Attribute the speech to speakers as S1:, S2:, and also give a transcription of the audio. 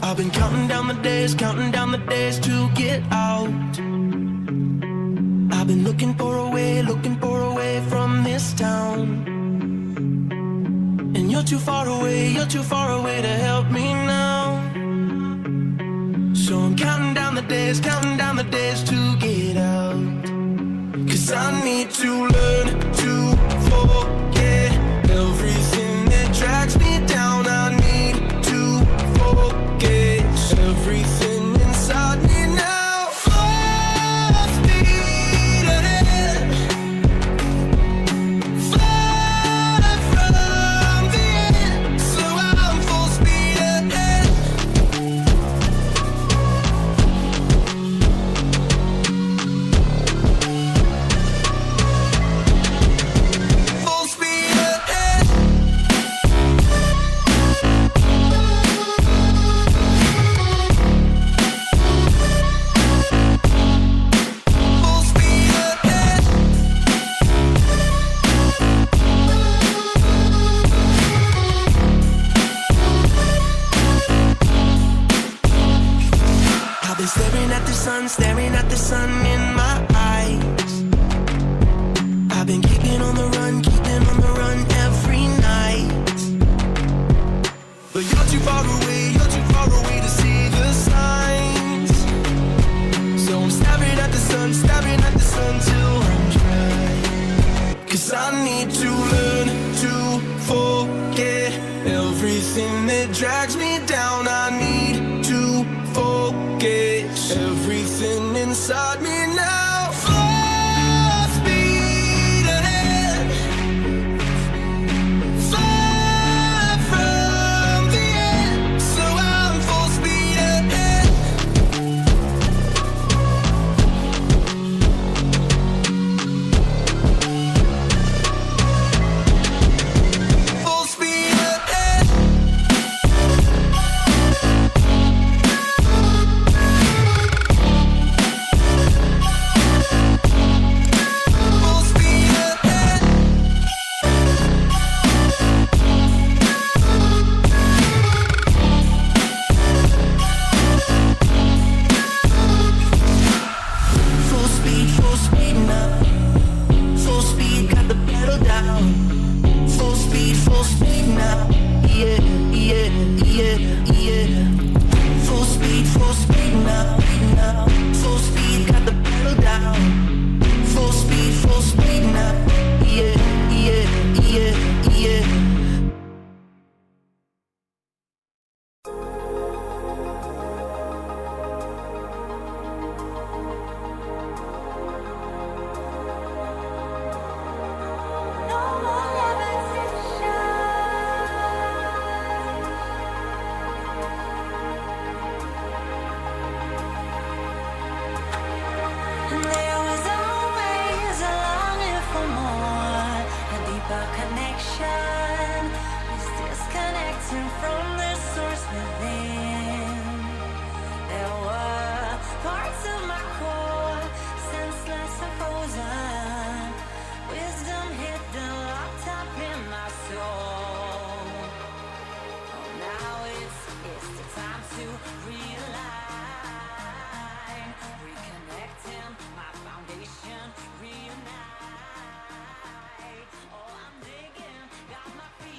S1: I've been counting down the days to get out. I've been looking for a way from this town. And you're too far away to help me now. So I'm counting down the days to get out. 'Cause I need to learn to forget everything that drags me down. I need to forget everything inside me now. Full speed ahead, far from the end. So I'm full speed ahead. staring at the sun in my eyes. I've been keeping on the run every night. But you're too far away to see the signs. So I'm staring at the sun till I'm dry. 'Cause I need to learn to forget everything that drags me down. I need to forget everything inside me now.